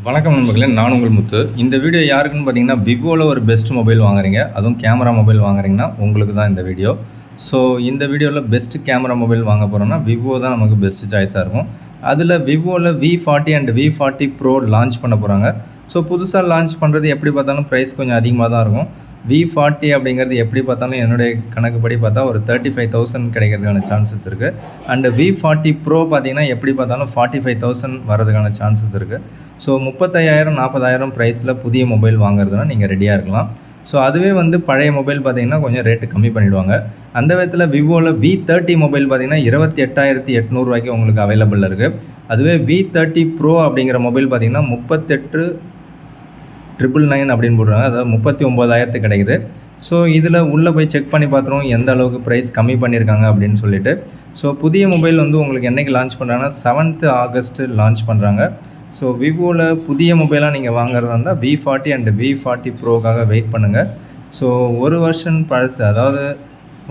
வணக்கம் நண்பர்களே, நான் உங்கள் முத்து. இந்த வீடியோ யாருக்குன்னு பார்த்தீங்கன்னா, விவோவில் ஒரு பெஸ்ட் மொபைல் வாங்குறீங்க, அதுவும் கேமரா மொபைல் வாங்குறீங்கன்னா உங்களுக்கு தான் இந்த வீடியோ. ஸோ இந்த வீடியோவில் பெஸ்ட் கேமரா மொபைல் வாங்க போகிறோம்னா விவோ தான் நமக்கு பெஸ்ட் சாய்ஸாக இருக்கும். அதில் விவோவில் V40 and V40 bro launch பண்ண போகிறாங்க. ஸோ புதுசாக லான்ச் பண்ணுறது எப்படி பார்த்தாலும் ப்ரைஸ் கொஞ்சம் அதிகமாக தான் இருக்கும். V40 அப்படிங்கிறது எப்படி பார்த்தாலும் என்னுடைய கணக்குப்படி பார்த்தா ஒரு 35,000 கிடைக்கிறதுக்கான சான்சஸ் இருக்குது. அண்டு V40 ப்ரோ பார்த்தீங்கன்னா எப்படி பார்த்தாலும் 45,000 வரதுக்கான சான்சஸ் இருக்குது. ஸோ 35,000 40,000 ப்ரைஸில் புதிய மொபைல் வாங்குறதுனா நீங்கள் ரெடியாக இருக்கலாம். ஸோ அதுவே பழைய மொபைல் பார்த்தீங்கன்னா கொஞ்சம் ரேட்டு கம்மி பண்ணிவிடுவாங்க. அந்த விதத்தில் விவோவில் V30 மொபைல் பார்த்தீங்கன்னா 28,800 ரூபாய்க்கு உங்களுக்கு அவைலபிள் இருக்குது. அதுவே V30 ப்ரோ அப்படிங்கிற மொபைல் பார்த்தீங்கன்னா 38,999 அப்படின்னு போடுறாங்க, அதாவது 39,000 கிடைக்குது. ஸோ இதில் உள்ளே போய் செக் பண்ணி பார்த்துருவோம் எந்த அளவுக்கு ப்ரைஸ் கம்மி பண்ணியிருக்காங்க அப்படின்னு சொல்லிட்டு. ஸோ புதிய மொபைல் உங்களுக்கு என்றைக்கு லான்ச் பண்ணுறாங்கன்னா 7th August லான்ச் பண்ணுறாங்க. ஸோ விவோவில் புதிய மொபைலாக நீங்கள் வாங்குறதா இருந்தால் V40 அண்ட் V40 ப்ரோக்காக வெயிட் பண்ணுங்கள். ஸோ ஒரு வருஷன் பழசு, அதாவது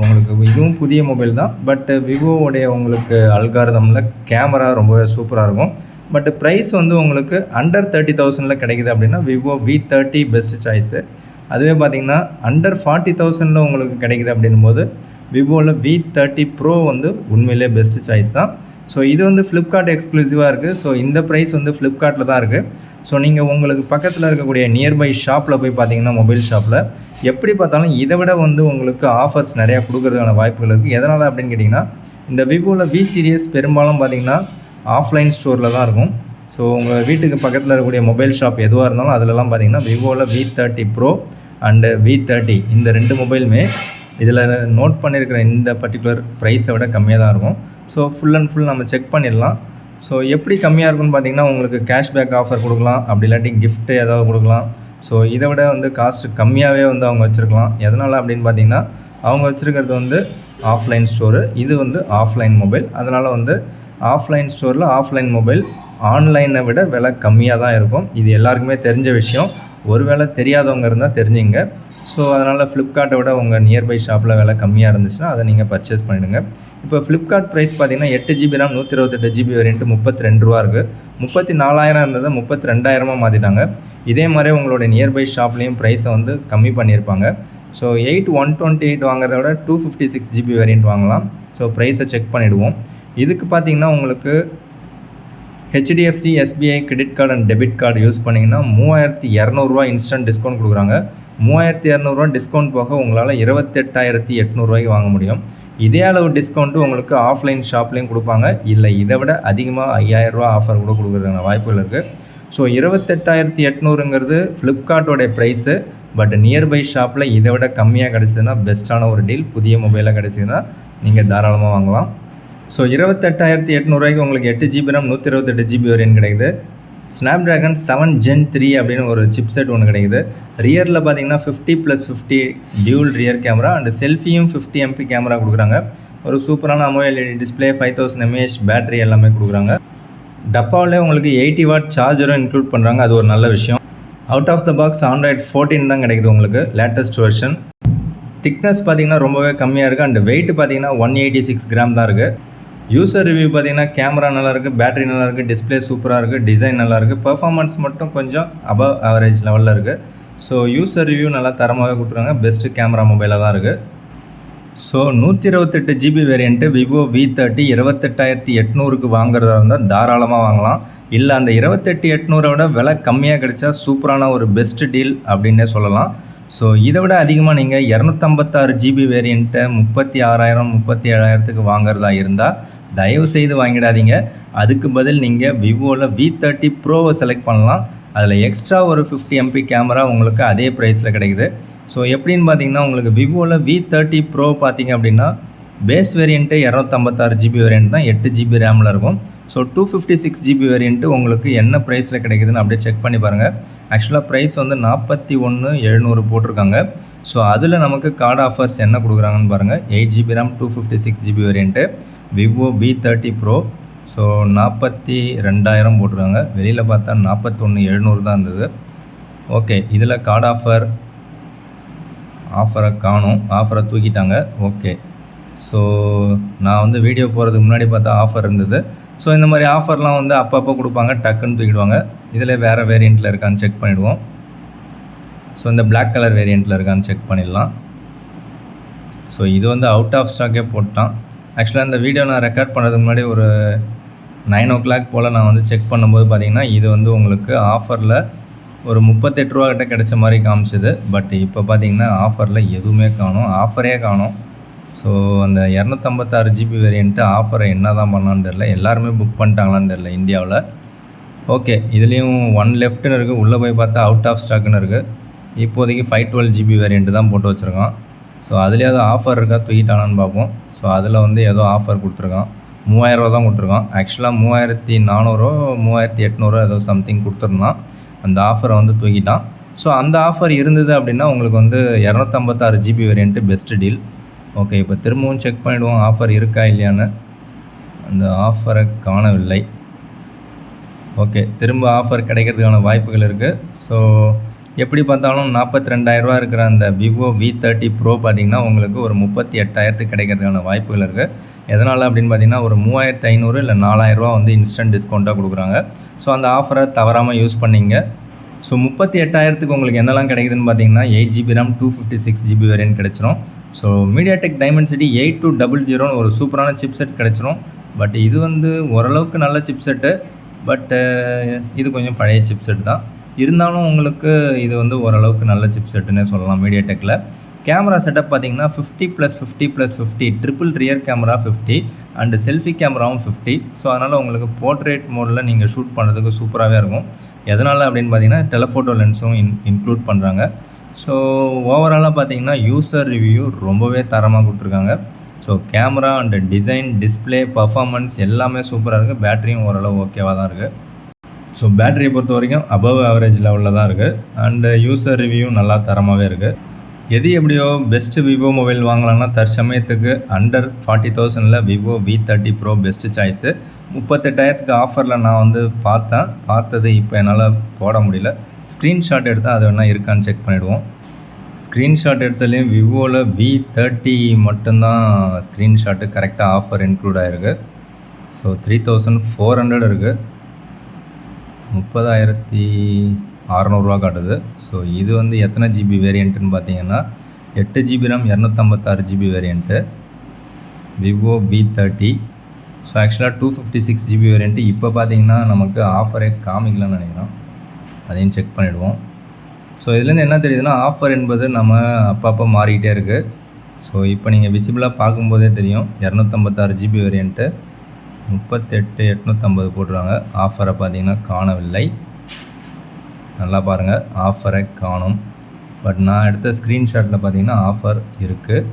உங்களுக்கு இதுவும் புதிய மொபைல் தான். பட் விவோவுடைய உங்களுக்கு அல்காரிதமில் கேமரா ரொம்பவே சூப்பராக இருக்கும். பட் ப்ரைஸ் உங்களுக்கு அண்டர் 30,000 கிடைக்குது அப்படின்னா விவோ V30 பெஸ்ட் சாய்ஸு. அதுவே பார்த்திங்கன்னா அண்டர் 40,000 உங்களுக்கு கிடைக்குது அப்படின்னும் போது விவோவில் V30 ப்ரோ உண்மையிலே பெஸ்ட் சாய்ஸ் தான். ஸோ இது ஃப்ளிப்கார்ட் எக்ஸ்க்ளூசிவாக இருக்குது. ஸோ இந்த ப்ரைஸ் ஃப்ளிப்கார்ட்டில் தான் இருக்குது. ஸோ நீங்கள் உங்களுக்கு பக்கத்தில் இருக்கக்கூடிய நியர்பை ஷாப்பில் போய் பார்த்தீங்கன்னா மொபைல் ஷாப்பில் எப்படி பார்த்தாலும் இதை விட உங்களுக்கு ஆஃபர்ஸ் நிறையா கொடுக்கறதுக்கான வாய்ப்புகள் இருக்குது. எதனால் அப்படின்னு கேட்டிங்கன்னா, இந்த விவோவில் V சீரியஸ் பெரும்பாலும் பார்த்திங்கன்னா ஆஃப்லைன் ஸ்டோரில் தான் இருக்கும். ஸோ உங்கள் வீட்டுக்கு பக்கத்தில் இருக்கக்கூடிய மொபைல் ஷாப் எதுவாக இருந்தாலும் அதிலலாம் பார்த்திங்கன்னா விவோவில் V30 ப்ரோ அண்டு V30 இந்த ரெண்டு மொபைலுமே இதில் நோட் பண்ணியிருக்கிற இந்த பர்டிகுலர் ப்ரைஸை விட கம்மியாக தான் இருக்கும். ஸோ ஃபுல் அண்ட் ஃபுல் நம்ம செக் பண்ணிடலாம். ஸோ எப்படி கம்மியாக இருக்குன்னு பார்த்திங்கன்னா, உங்களுக்கு கேஷ்பேக் ஆஃபர் கொடுக்கலாம், அப்படி இல்லாட்டி கிஃப்ட்டு ஏதாவது கொடுக்கலாம். ஸோ இதை விட காஸ்ட்டு கம்மியாகவே அவங்க வச்சுருக்கலாம். எதனால் அப்படின்னு பார்த்திங்கன்னா, அவங்க வச்சுருக்கிறது ஆஃப்லைன் ஸ்டோரு, இது ஆஃப்லைன் மொபைல். அதனால் ஆஃப்லைன் ஸ்டோரில் ஆஃப்லைன் மொபைல் ஆன்லைனை விட விலை கம்மியாக தான் இருக்கும். இது எல்லாருக்குமே தெரிஞ்ச விஷயம். ஒருவேளை தெரியாதவங்க இருந்தால் தெரிஞ்சுங்க. ஸோ அதனால் ஃப்ளிப்கார்ட்டை விட உங்கள் நியர்பை ஷாப்பில் விலை கம்மியாக இருந்துச்சுன்னா அதை நீங்கள் பர்ச்சேஸ் பண்ணிவிடுங்க. இப்போ ஃப்ளிப்கார்ட் ப்ரைஸ் பார்த்தீங்கன்னா 8GB RAM 128GB வேரியன்ட்டு 32 ரூபா இருக்குது. 34,000 இருந்ததை 32,000 மாற்றிட்டாங்க. இதே மாதிரி உங்களுடைய நியர்பை ஷாப்லேயும் ப்ரைஸை கம்மி பண்ணியிருப்பாங்க. ஸோ 128 வாங்குறத விட 256GB வேரியன்ட் வாங்கலாம். ஸோ ப்ரைஸை செக் பண்ணிவிடுவோம். இதுக்கு பார்த்தீங்கன்னா உங்களுக்கு HDFC SBI credit card and debit card use பண்ணிங்கன்னா 3,200 ரூபா இன்ஸ்டன்ட் டிஸ்கவுண்ட் கொடுக்குறாங்க. 3,200 ரூபா டிஸ்கவுண்ட் போக உங்களால் 28,800 ரூபாய்க்கு வாங்க முடியும். இதே அளவு டிஸ்கவுண்ட்டு உங்களுக்கு ஆஃப்லைன் ஷாப்லேயும் கொடுப்பாங்க. இல்லை இதை விட அதிகமாக 5,000 ரூபா ஆஃபர் கூட கொடுக்குறதுக்கான வாய்ப்புகள் இருக்குது. ஸோ 28,800ங்கிறது ஃப்ளிப்கார்ட்டோடைய ப்ரைஸு. பட் நியர்பை ஷாப்பில் இதை விட கம்மியாக கிடச்சிதுன்னா பெஸ்ட்டான ஒரு டீல். புதிய மொபைலாக கிடச்சிதுன்னா நீங்கள் தாராளமாக வாங்கலாம். ஸோ 28,800 ரூபாய்க்கு உங்களுக்கு 8GB RAM 128GB வேரியன்ட் கிடைக்குது. ஸ்னாப்ட்ராகன் 7 Gen 3 அப்படின்னு ஒரு சிப்செட் ஒன்று கிடைக்குது. ரியரில் பார்த்தீங்கன்னா 50+50 டியூல் ரியர் கேமரா அண்ட் செல்ஃபியும் 50 MP கேமரா கொடுக்குறாங்க. ஒரு சூப்பரான AMOLED டிஸ்பிளே, 5000 mAh பேட்டரி எல்லாமே கொடுக்குறாங்க. டப்பாவிலே உங்களுக்கு 80 வாட் சார்ஜரும் இன்க்ளூட் பண்ணுறாங்க. அது ஒரு நல்ல விஷயம். Out of the box Android 14 தான் கிடைக்குது உங்களுக்கு, லேட்டஸ்ட் வெர்ஷன். திக்னஸ் பார்த்தீங்கன்னா ரொம்பவே கம்மியாக இருக்குது. அண்ட் வெயிட் பார்த்தீங்கன்னா 186 கிராம் தான் இருக்குது. யூசர் ரிவ்யூ பார்த்தீங்கன்னா கேமரா நல்லாயிருக்கு, பேட்டரி நல்லாயிருக்கு, டிஸ்பிளே சூப்பராக இருக்குது, டிசைன் நல்லாயிருக்கு, பர்ஃபார்மன்ஸ் மட்டும் கொஞ்சம் அபவ் ஆவரேஜ் லெவலில் இருக்குது. ஸோ யூசர் ரிவ்யூ நல்லா தரமாகவே கொடுத்துருக்காங்க. பெஸ்ட்டு கேமரா மொபைலாக தான் இருக்குது. So 128GB variant Vivo V30 28,800க்கு வாங்குறதா இருந்தால் தாராளமாக வாங்கலாம். இல்லை அந்த 28,800 விட விலை கம்மியாக கிடைச்சா சூப்பரான ஒரு பெஸ்ட் டீல் அப்படின்னே சொல்லலாம். ஸோ இதை விட அதிகமாக நீங்கள் 256GB வேரியண்ட்டை 36,000 37,000க்கு வாங்குறதா இருந்தால் தயவு செய்து வாங்கிடாதீங்க. அதுக்கு பதில் நீங்கள் விவோவில் V30 ப்ரோவை செலக்ட் பண்ணலாம். அதில் எக்ஸ்ட்ரா ஒரு 50 MP கேமரா உங்களுக்கு அதே ப்ரைஸில் கிடைக்குது. ஸோ எப்படின்னு பார்த்தீங்கன்னா, உங்களுக்கு விவோவில் V30 ப்ரோ பார்த்தீங்க அப்படின்னா பேஸ் வேரியண்ட்டு 256GB வேரியண்ட் தான், 8GB ரேமில் இருக்கும். ஸோ 256GB வேரியண்ட்டு உங்களுக்கு என்ன ப்ரைஸில் கிடைக்குதுன்னு அப்படியே செக் பண்ணி பாருங்கள். ஆக்சுவலாக ப்ரைஸ் 41,700 போட்டிருக்காங்க. ஸோ அதில் நமக்கு கார்டு ஆஃபர்ஸ் என்ன கொடுக்குறாங்கன்னு பாருங்கள். 8GB RAM 256GB variant Vivo V30 bro. So 42,000 போட்டிருக்காங்க. வெளியில் பார்த்தா 41,700 தான் இருந்தது. ஓகே, இதில் கார்டு ஆஃபரை காணும், ஆஃபரை தூக்கிட்டாங்க. ஓகே, ஸோ நான் வீடியோ போகிறதுக்கு முன்னாடி பார்த்தா ஆஃபர் இருந்தது. ஸோ இந்த மாதிரி ஆஃபர்லாம் வந்து அப்பப்போ கொடுப்பாங்க, டக்குன்னு தூக்கிடுவாங்க. இதில் வேறு வேரியண்ட்டில் இருக்கான்னு செக் பண்ணிவிடுவோம். ஸோ இந்த பிளாக் கலர் வேரியண்ட்டில் இருக்கான்னு செக் பண்ணிடலாம். ஸோ இது வந்து அவுட் ஆஃப் ஸ்டாக்கே போட்டான். ஆக்சுவலாக இந்த வீடியோ நான் ரெக்கார்ட் பண்ணுறதுக்கு முன்னாடி ஒரு 9 o'clock போல் நான் வந்து செக் பண்ணும்போது பார்த்திங்கன்னா இது வந்து உங்களுக்கு ஆஃபரில் ஒரு 38 ரூபா கிட்ட கிடைச்ச மாதிரி காமிச்சிது. பட் இப்போ பார்த்திங்கன்னா ஆஃபரில் எதுவுமே காணும், ஆஃபரே காணும். ஸோ அந்த 256 GB வேரியண்ட்டு ஆஃபரை என்ன தான் பண்ணலான்னு தெரில, எல்லாருமே புக் பண்ணிட்டாங்களான்னு தெரில இந்தியாவில். ஓகே, இதுலேயும் 1 லெஃப்ட்டுன்னு இருக்குது, உள்ளே போய் பார்த்தா அவுட் ஆஃப் ஸ்டாக்குன்னு இருக்குது. இப்போதைக்கு 512 GB வேரியண்ட்டு தான் போட்டு வச்சுருக்கான். ஸோ அதுலேயே ஏதோ ஆஃபர் இருக்கா தூக்கிட்டானான்னு பார்ப்போம். ஸோ அதில் வந்து ஏதோ ஆஃபர் கொடுத்துருக்கான், 3000 ரூபா தான் கொடுத்துருக்கான். ஆக்சுவலாக 3400 3800 ஏதோ சம்திங் கொடுத்துருந்தான். அந்த ஆஃபரை வந்து தூக்கிட்டான். ஸோ அந்த ஆஃபர் இருந்தது அப்படின்னா உங்களுக்கு வந்து 256 GB variant best deal. Okay, இப்போ திரும்பவும் செக் பண்ணிவிடுவோம் ஆஃபர் இருக்கா இல்லையான்னு. அந்த ஆஃபரை காணவில்லை. ஓகே, திரும்ப ஆஃபர் கிடைக்கிறதுக்கான வாய்ப்புகள் இருக்குது. ஸோ எப்படி பார்த்தாலும் 42,000 ரூபா இருக்கிற அந்த விவோ V30 Pro பார்த்திங்கன்னா உங்களுக்கு ஒரு 38,000 கிடைக்கிறதுக்கான வாய்ப்புகள் இருக்குது. எதனால் அப்படின்னு பார்த்தீங்கன்னா ஒரு 3,500 இல்லை 4,000 ரூபா வந்து இன்ஸ்டன்ட் டிஸ்கவுண்ட்டாக கொடுக்குறாங்க. ஸோ அந்த ஆஃபரை தவறாமல் யூஸ் பண்ணிங்க. ஸோ 38,000 உங்களுக்கு என்னெல்லாம் கிடைக்குதுன்னு பார்த்தீங்கன்னா 8 GB RAM 256 GB வேரியன்ட் கிடைச்சிரும். ஸோ MediaTek Dimensity 8200 ஒரு சூப்பரான சிப்செட் கிடைச்சிரும். பட் இது வந்து ஓரளவுக்கு நல்ல சிப்செட்டு, பட்டு இது கொஞ்சம் பழைய சிப்செட் தான். இருந்தாலும் உங்களுக்கு இது வந்து ஓரளவுக்கு நல்ல சிப்செட்டுன்னே சொல்லலாம். MediaTekல கேமரா செட்டப் பார்த்தீங்கன்னா 50+50+50 triple rear camera 50 and selfie கேமராவும் 50. ஸோ அதனால் உங்களுக்கு போர்ட்ரேட் மோடில் நீங்கள் ஷூட் பண்ணுறதுக்கு சூப்பராகவே இருக்கும். எதனால் அப்படின்னு பார்த்தீங்கன்னா டெலஃபோட்டோ லென்ஸும் இன்க்ளூட் பண்ணுறாங்க. ஸோ ஓவராலாக பார்த்தீங்கன்னா யூசர் ரிவ்யூ ரொம்பவே தரமாக கொடுத்துருக்காங்க. So camera and design, display, performance எல்லாமே சூப்பராக இருக்குது. பேட்டரியும் ஓரளவு ஓகேவாக தான் இருக்குது. ஸோ பேட்டரியை பொறுத்த வரைக்கும் அபவ் ஆவரேஜ் லெவலில் தான் இருக்குது. அண்டு யூசர் ரிவ்யூ நல்லா தரமாகவே இருக்குது. எது எப்படியோ பெஸ்ட்டு விவோ மொபைல் வாங்கலாம்னா தற்சமயத்துக்கு under 40,000 Vivo V30 Pro best choice. 38,000 ஆஃபரில் நான் வந்து பார்த்தது இப்போ என்னால் போட முடியல. ஸ்க்ரீன்ஷாட் எடுத்தால் அது வேணால் இருக்கான்னு செக் பண்ணிவிடுவோம். ஸ்க்ரீன்ஷாட் எடுத்தாலையும் விவோவில் V30 மட்டும்தான் ஸ்க்ரீன்ஷாட்டு கரெக்டாக ஆஃபர் இன்க்ளூட் ஆகிருக்கு. ஸோ 3,400 இருக்குது, 30,600 ரூபா காட்டுது. ஸோ இது வந்து எத்தனை ஜிபி வேரியண்ட்டுன்னு பார்த்தீங்கன்னா 8 GB RAM 256 GB variant Vivo V30. So ஆக்சுவலாக 256 GB வேரியண்ட்டு இப்போ பார்த்தீங்கன்னா நமக்கு ஆஃபரே காமிக்கலாம்னு நினைக்கிறோம். அதையும் செக் பண்ணிவிடுவோம். ஸோ இதுலேருந்து என்ன தெரியுதுன்னா ஆஃபர் என்பது நம்ம அப்பப்போ மாறிக்கிட்டே இருக்குது. ஸோ இப்போ நீங்கள் விசிபிளாக பார்க்கும்போதே தெரியும் 256 GB வேரியண்ட்டு 38,850 போட்டுருவாங்க. ஆஃபரை பார்த்தீங்கன்னா காணவில்லை. நல்லா பாருங்கள், ஆஃபரை காணும். பட் நான் எடுத்த ஸ்க்ரீன்ஷாட்டில் பார்த்தீங்கன்னா ஆஃபர் இருக்குது.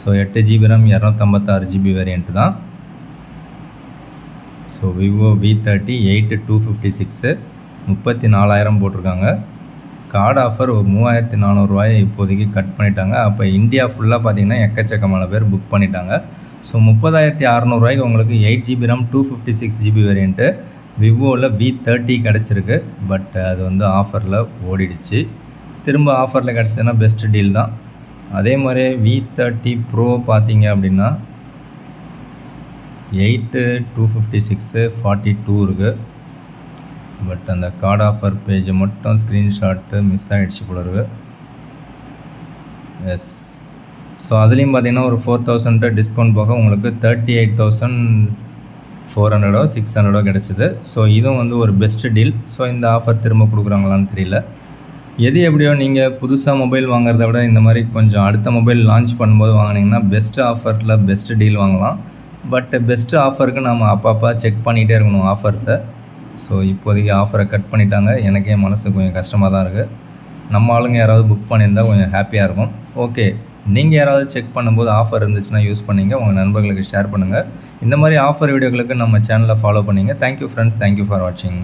So 8 GB RAM 256 GB variant தான். ஸோ விவோ V30 8256 34,000 போட்டிருக்காங்க. கார்டு ஆஃபர் ஒரு 3,400 ரூபாயை இப்போதைக்கு கட் பண்ணிட்டாங்க. அப்போ இந்தியா ஃபுல்லாக பார்த்தீங்கன்னா எக்கச்சக்கமான பேர் புக் பண்ணிட்டாங்க. ஸோ 30,600 ரூபாய்க்கு உங்களுக்கு 8 GB RAM 256 GB வேரியண்ட்டு விவோவில் V30 கிடச்சிருக்கு. பட் அது வந்து ஆஃபரில் ஓடிடுச்சு. திரும்ப ஆஃபரில் கிடச்சதுன்னா பெஸ்ட்டு டீல் தான். அதே மாதிரி V30 Pro பார்த்தீங்க அப்படின்னா 8 256 42 இருக்குது. பட் அந்த கார்டு ஆஃபர் பேஜை மட்டும் ஸ்க்ரீன்ஷாட்டு மிஸ் ஆகிடுச்சு போல இருக்குது. எஸ். ஸோ அதுலேயும் பார்த்தீங்கன்னா ஒரு 4,000 டிஸ்கவுண்ட் போக உங்களுக்கு 38,400 600 கிடச்சிது. ஸோ இதுவும் வந்து ஒரு பெஸ்ட்டு டீல். ஸோ இந்த ஆஃபர் திரும்ப கொடுக்குறாங்களான்னு தெரியல. எது எப்படியோ நீங்கள் புதுசாக மொபைல் வாங்குறத விட இந்த மாதிரி கொஞ்சம் அடுத்த மொபைல் லான்ச் பண்ணும்போது வாங்கினீங்கன்னா பெஸ்ட்டு ஆஃபரில் பெஸ்ட்டு டீல் வாங்கலாம். பட் பெஸ்ட்டு ஆஃபருக்கு நம்ம அப்பப்போ செக் பண்ணிகிட்டே இருக்கணும் ஆஃபர்ஸை. ஸோ இப்போதைக்கு ஆஃபரை கட் பண்ணிட்டாங்க. எனக்கே மனசு கொஞ்சம் கஷ்டமாக தான் இருக்குது. நம்ம ஆளுங்க யாராவது புக் பண்ணியிருந்தால் கொஞ்சம் ஹாப்பியாக இருக்கும். ஓகே, நீங்கள் யாராவது செக் பண்ணும்போது ஆஃபர் இருந்துச்சுன்னா யூஸ் பண்ணிங்க, உங்கள் நண்பர்களுக்கு ஷேர் பண்ணுங்கள். இந்த மாதிரி ஆஃபர் வீடியோக்களுக்கு நம்ம சேனலை ஃபாலோ பண்ணிங்க. தேங்க்யூ ஃப்ரெண்ட்ஸ், தேங்க்யூ ஃபார் வாட்சிங்.